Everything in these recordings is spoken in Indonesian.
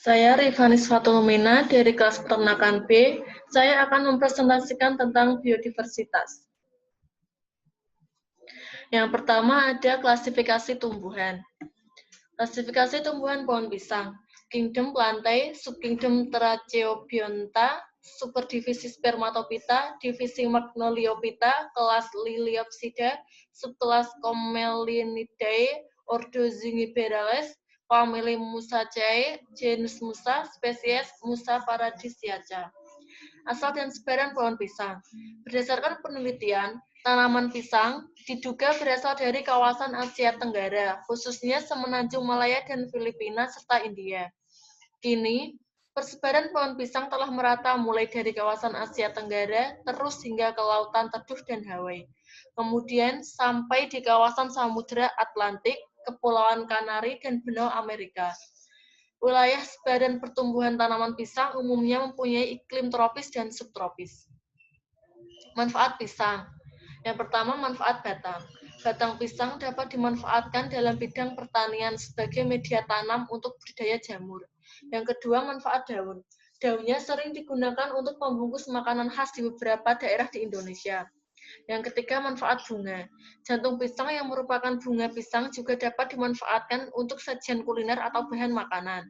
Saya Rifanis Fatulumina dari kelas peternakan B. Saya akan mempresentasikan tentang biodiversitas. Yang pertama ada klasifikasi tumbuhan. Klasifikasi tumbuhan pohon pisang. Kingdom Plantae, Subkingdom Tracheobionta, Superdivisi Spermatophyta, Divisi Magnoliophyta, kelas Liliopsida, Subkelas Commelinidae, Ordo Zingiberales, famili Musaceae, genus Musa, spesies Musa paradisiaca. Asal dan sebaran pohon pisang. Berdasarkan penelitian, tanaman pisang diduga berasal dari kawasan Asia Tenggara, khususnya Semenanjung Malaya dan Filipina, serta India. Kini, persebaran pohon pisang telah merata mulai dari kawasan Asia Tenggara, terus hingga ke lautan Teduh dan Hawaii. Kemudian sampai di kawasan Samudra Atlantik, Kepulauan Kanari, dan benua Amerika. Wilayah sebaran pertumbuhan tanaman pisang umumnya mempunyai iklim tropis dan subtropis. Manfaat pisang. Yang pertama, manfaat batang. Batang pisang dapat dimanfaatkan dalam bidang pertanian sebagai media tanam untuk budidaya jamur. Yang kedua, manfaat daun. Daunnya sering digunakan untuk pembungkus makanan khas di beberapa daerah di Indonesia. Yang ketiga, manfaat bunga. Jantung pisang yang merupakan bunga pisang juga dapat dimanfaatkan untuk sajian kuliner atau bahan makanan.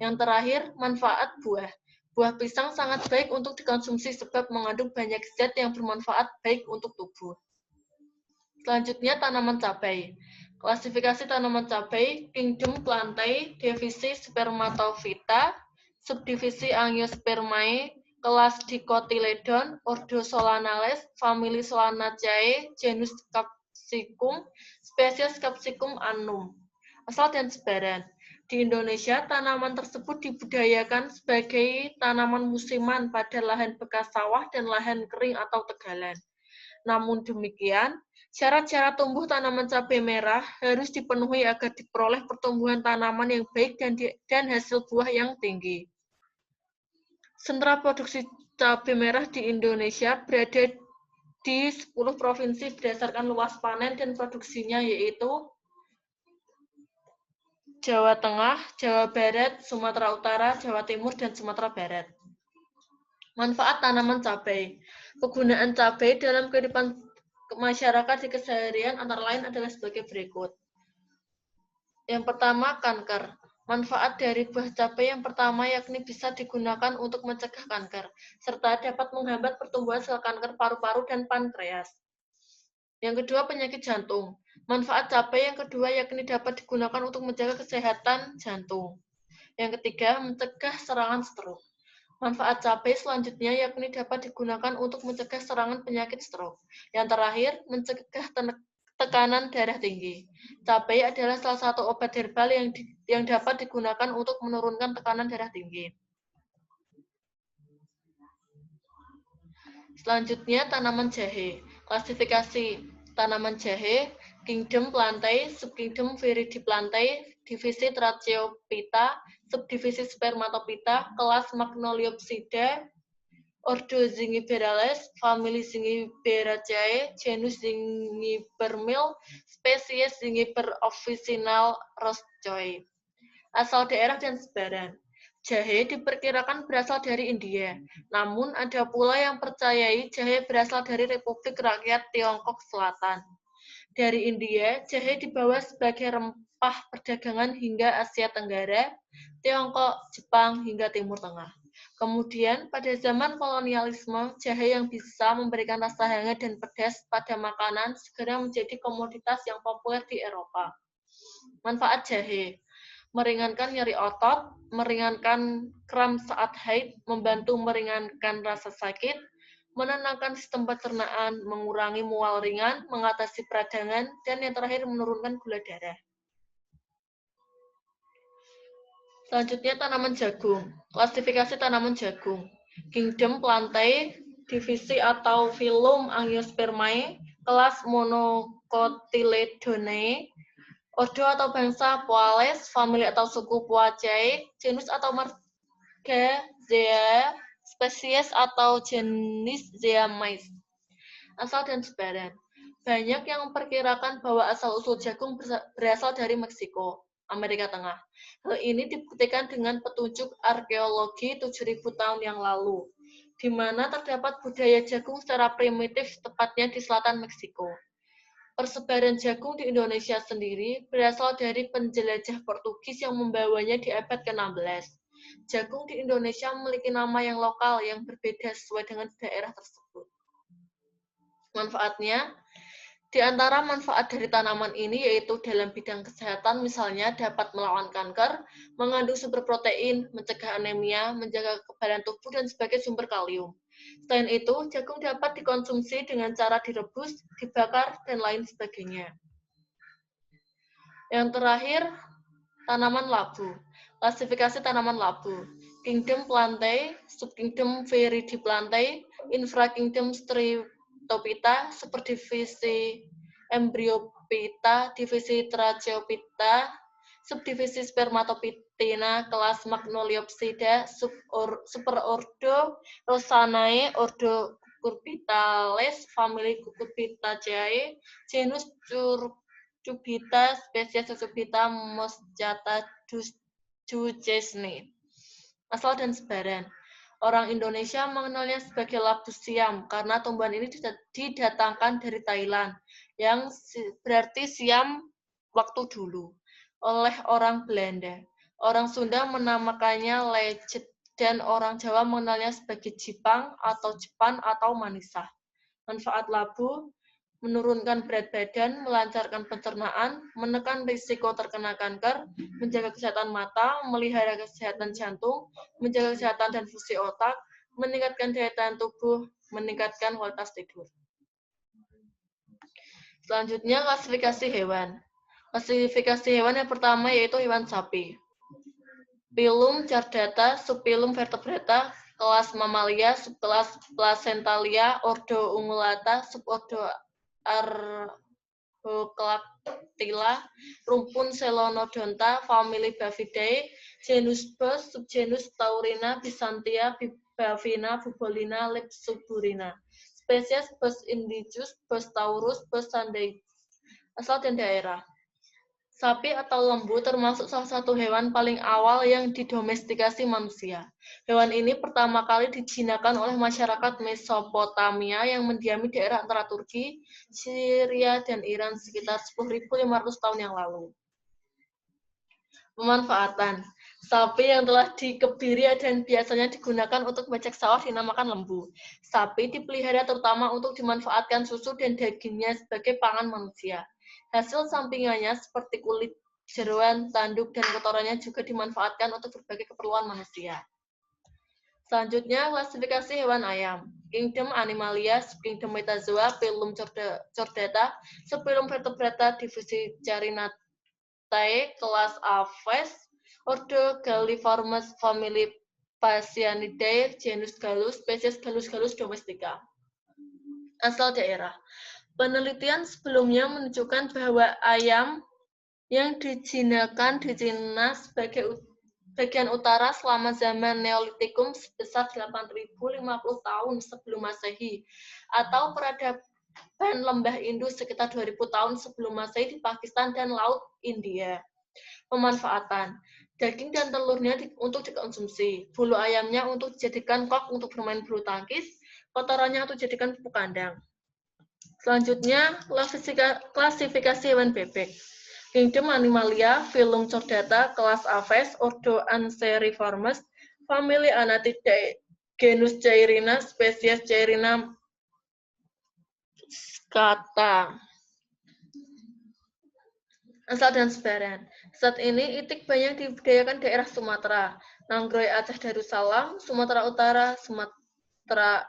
Yang terakhir, manfaat buah. Buah pisang sangat baik untuk dikonsumsi sebab mengandung banyak zat yang bermanfaat baik untuk tubuh. Selanjutnya, tanaman cabai. Klasifikasi tanaman cabai, Kingdom Plantae, Divisi Spermatophyta, Subdivisi Angiospermae, kelas Dicotyledon, Ordo Solanales, famili Solanaceae, genus Capsicum, spesies Capsicum annum. Asal dan sebaran. Di Indonesia, tanaman tersebut dibudidayakan sebagai tanaman musiman pada lahan bekas sawah dan lahan kering atau tegalan. Namun demikian, syarat-syarat tumbuh tanaman cabai merah harus dipenuhi agar diperoleh pertumbuhan tanaman yang baik dan hasil buah yang tinggi. Sentra produksi cabai merah di Indonesia berada di 10 provinsi berdasarkan luas panen dan produksinya, yaitu Jawa Tengah, Jawa Barat, Sumatera Utara, Jawa Timur, dan Sumatera Barat. Manfaat tanaman cabai. Kegunaan cabai dalam kehidupan masyarakat di keseharian antara lain adalah sebagai berikut. Yang pertama, kanker. Manfaat dari buah cabai yang pertama yakni bisa digunakan untuk mencegah kanker, serta dapat menghambat pertumbuhan sel kanker paru-paru dan pankreas. Yang kedua, penyakit jantung. Manfaat cabai yang kedua yakni dapat digunakan untuk menjaga kesehatan jantung. Yang ketiga, mencegah serangan stroke. Manfaat cabai selanjutnya yakni dapat digunakan untuk mencegah serangan penyakit stroke. Yang terakhir, mencegah tekanan darah tinggi. Cabai adalah salah satu obat herbal yang dapat digunakan untuk menurunkan tekanan darah tinggi. Selanjutnya, tanaman jahe. Klasifikasi tanaman jahe, Kingdom Plantae, Subkingdom Viridiplantae, Divisi Tracheophyta, Subdivisi Spermatophyta, kelas Magnoliopsida, Ordo Zingiberales, famili Zingiberaceae, genus Zingibermil, spesies Zingiber officinal Rosschoii. Asal daerah dan sebaran. Jahe diperkirakan berasal dari India, namun ada pula yang percayai jahe berasal dari Republik Rakyat Tiongkok Selatan. Dari India, jahe dibawa sebagai rempah perdagangan hingga Asia Tenggara, Tiongkok, Jepang, hingga Timur Tengah. Kemudian, pada zaman kolonialisme, jahe yang bisa memberikan rasa hangat dan pedas pada makanan segera menjadi komoditas yang populer di Eropa. Manfaat jahe. Meringankan nyeri otot, meringankan kram saat haid, membantu meringankan rasa sakit, menenangkan sistem pencernaan, mengurangi mual ringan, mengatasi peradangan, dan yang terakhir menurunkan gula darah. Selanjutnya, tanaman jagung. Klasifikasi tanaman jagung. Kingdom Plantae, divisi atau filum Angiospermae, kelas Monocotyledonae, ordo atau bangsa Poales, famili atau suku Poaceae, genus atau marga Zea, spesies atau jenis Zeamais. Asal dan sebaran. Banyak yang memperkirakan bahwa asal-usul jagung berasal dari Meksiko, Amerika Tengah. Hal ini dibuktikan dengan petunjuk arkeologi 7.000 tahun yang lalu, di mana terdapat budaya jagung secara primitif tepatnya di selatan Meksiko. Persebaran jagung di Indonesia sendiri berasal dari penjelajah Portugis yang membawanya di abad ke-16. Jagung di Indonesia memiliki nama yang lokal yang berbeda sesuai dengan daerah tersebut. Manfaatnya, di antara manfaat dari tanaman ini yaitu dalam bidang kesehatan, misalnya dapat melawan kanker, mengandung sumber protein, mencegah anemia, menjaga kekebalan tubuh, dan sebagai sumber kalium. Selain itu, jagung dapat dikonsumsi dengan cara direbus, dibakar, dan lain sebagainya. Yang terakhir, tanaman labu. Klasifikasi tanaman labu. Kingdom Plantae, Subkingdom Viridiplantae, Infrakingdom Stritophyta, Superdivisi Embryophyta, Divisi Tracheophyta, Subdivisi Spermatophytina, kelas Magnoliopsida, Superordo Rosanae, Ordo Cucurbitales, famili Cucurbitaceae, genus Cucurbita, spesies Cucurbita moschata duchesne. Asal dan sebaran. Orang Indonesia mengenalnya sebagai labu siam karena tumbuhan ini didatangkan dari Thailand, yang berarti siam waktu dulu, oleh orang Belanda. Orang Sunda menamakannya lecet dan orang Jawa mengenalnya sebagai jipang atau jepan atau manisah. Manfaat labu: menurunkan berat badan, melancarkan pencernaan, menekan risiko terkena kanker, menjaga kesehatan mata, memelihara kesehatan jantung, menjaga kesehatan dan fungsi otak, meningkatkan daya tahan tubuh, meningkatkan kualitas tidur. Selanjutnya, klasifikasi hewan. Klasifikasi hewan yang pertama yaitu hewan sapi. Phylum Chordata, subphylum Vertebrata, kelas Mamalia, subkelas Placentalia, ordo Ungulata, subordo Arthoclactyla, rumpun Selonodonta, famili Bavidae, genus Bos, subgenus Taurina, Byzantia, Bavina, Bubolina, Lepsuburina. Spesies Bos indicus, Bos taurus, Bos sandai. Asal dan daerah. Sapi atau lembu termasuk salah satu hewan paling awal yang didomestikasi manusia. Hewan ini pertama kali dijinakan oleh masyarakat Mesopotamia yang mendiami daerah antara Turki, Syria, dan Iran sekitar 10.500 tahun yang lalu. Pemanfaatan. Sapi yang telah dikebiri dan biasanya digunakan untuk becek sawah dinamakan lembu. Sapi dipelihara terutama untuk dimanfaatkan susu dan dagingnya sebagai pangan manusia. Hasil sampingannya seperti kulit, jeroan, tanduk, dan kotorannya juga dimanfaatkan untuk berbagai keperluan manusia. Selanjutnya, klasifikasi hewan ayam. Kingdom Animalia, Subkingdom Metazoa, Phylum Chordata, Subphylum Vertebrata, Divisi Carinatae, kelas Aves, ordo Galliformes, famili Phasianidae, genus Gallus, spesies Gallus domestica. Asal daerah. Penelitian sebelumnya menunjukkan bahwa ayam yang dijinakan di Cina sebagai bagian utara selama zaman Neolitikum sebesar 8.050 tahun sebelum Masehi, atau peradaban lembah Indus sekitar 2.000 tahun sebelum Masehi di Pakistan dan Laut India. Pemanfaatan. Daging dan telurnya untuk dikonsumsi, bulu ayamnya untuk dijadikan kok untuk bermain bulu tangkis, kotorannya untuk dijadikan pupuk kandang. Selanjutnya, klasifikasi hewan bebek. Kingdom Animalia, Phylum Chordata, kelas Aves, ordo Anseriformes, famili Anatidae, genus Cairina, spesies Cairina scata. Asal dan sebaran. Saat ini itik banyak dibudidayakan daerah Sumatera, Nanggroe Aceh Darussalam, Sumatera Utara, Sumatera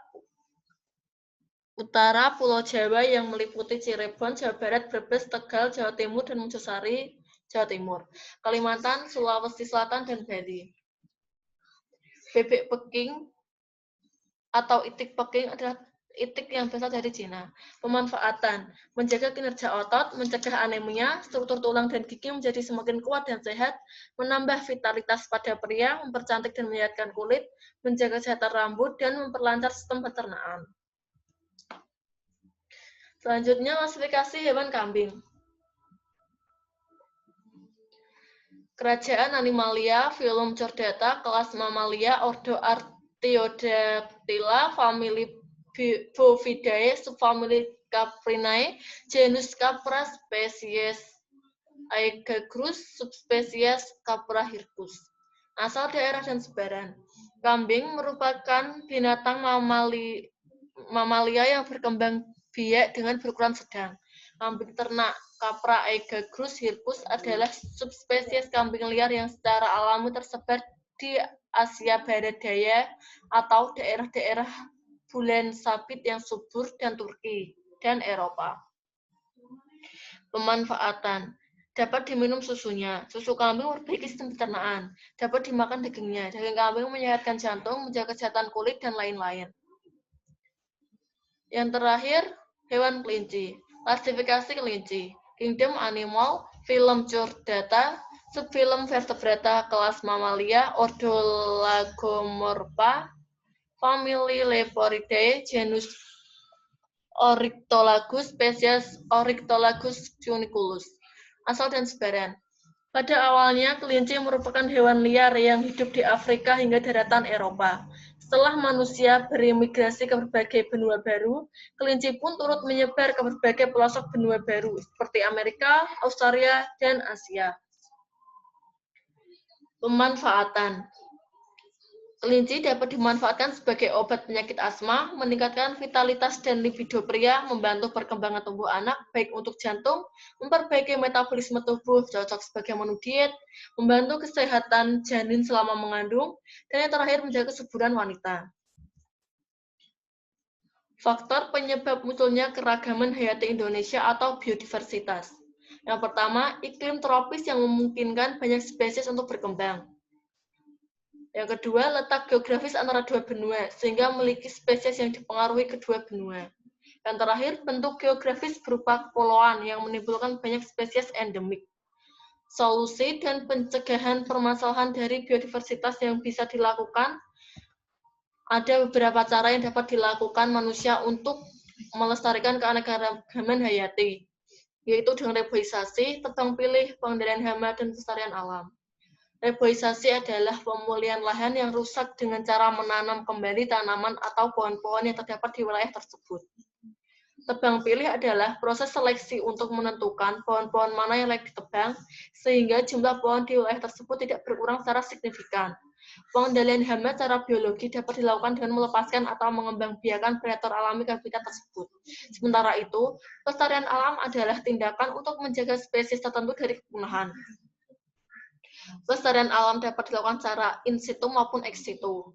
Utara, Pulau Jawa yang meliputi Cirebon, Jawa Barat, Brebes, Tegal, Jawa Timur, dan Mojosari, Jawa Timur, Kalimantan, Sulawesi Selatan, dan Bali. Bebek Peking atau itik Peking adalah itik yang berasal dari Cina. Pemanfaatan, menjaga kinerja otot, mencegah anemia, struktur tulang dan gigi menjadi semakin kuat dan sehat, menambah vitalitas pada pria, mempercantik dan menyehatkan kulit, menjaga kesehatan rambut, dan memperlancar sistem pencernaan. Selanjutnya, klasifikasi hewan kambing. Kerajaan Animalia, Phylum Chordata, kelas Mammalia, ordo Artiodactyla, famili Bovidae, subfamili Caprinae, genus Capra, spesies Aegagrus, subspesies Capra hircus. Asal daerah dan sebaran. Kambing merupakan binatang mamalia yang berkembang biak dengan berukuran sedang. Kambing ternak Capra aegagrus hircus adalah subspesies kambing liar yang secara alami tersebar di Asia Barat Daya atau daerah-daerah bulan sabit yang subur dan Turki dan Eropa. Pemanfaatan. Dapat diminum susunya. Susu kambing memperbaiki sistem pencernaan. Dapat dimakan dagingnya. Daging kambing menyehatkan jantung, menjaga kesehatan kulit, dan lain-lain. Yang terakhir, hewan kelinci. Klasifikasi kelinci. Kingdom Animal, Phylum Chordata, subphylum Vertebrata, kelas Mammalia, ordo Lagomorpha, famili Leporidae, genus Oryctolagus, spesies Oryctolagus juniculus. Asal dan sebaran. Pada awalnya, kelinci merupakan hewan liar yang hidup di Afrika hingga daratan Eropa. Setelah manusia berimigrasi ke berbagai benua baru, kelinci pun turut menyebar ke berbagai pelosok benua baru, seperti Amerika, Australia, dan Asia. Pemanfaatan. Kelinci dapat dimanfaatkan sebagai obat penyakit asma, meningkatkan vitalitas dan libido pria, membantu perkembangan tubuh anak, baik untuk jantung, memperbaiki metabolisme tubuh, cocok sebagai menu diet, membantu kesehatan janin selama mengandung, dan yang terakhir menjaga kesuburan wanita. Faktor penyebab munculnya keragaman hayati Indonesia atau biodiversitas. Yang pertama, iklim tropis yang memungkinkan banyak spesies untuk berkembang. Yang kedua, letak geografis antara dua benua, sehingga memiliki spesies yang dipengaruhi kedua benua. Yang terakhir, bentuk geografis berupa kepulauan yang menimbulkan banyak spesies endemik. Solusi dan pencegahan permasalahan dari biodiversitas yang bisa dilakukan, ada beberapa cara yang dapat dilakukan manusia untuk melestarikan keanekaragaman hayati, yaitu dengan reboisasi, tebang pilih, pengendalian hama, dan pelestarian alam. Reboisasi adalah pemulihan lahan yang rusak dengan cara menanam kembali tanaman atau pohon-pohon yang terdapat di wilayah tersebut. Tebang pilih adalah proses seleksi untuk menentukan pohon-pohon mana yang layak ditebang, sehingga jumlah pohon di wilayah tersebut tidak berkurang secara signifikan. Pengendalian hama secara biologi dapat dilakukan dengan melepaskan atau mengembangbiakan predator alami ke habitat tersebut. Sementara itu, pelestarian alam adalah tindakan untuk menjaga spesies tertentu dari kepunahan. Pelestarian alam dapat dilakukan secara in situ maupun ex situ.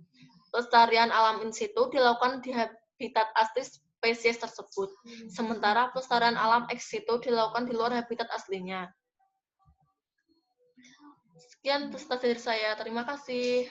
Pelestarian alam in situ dilakukan di habitat asli spesies tersebut, sementara pelestarian alam ex situ dilakukan di luar habitat aslinya. Sekian presentasi dari saya. Terima kasih.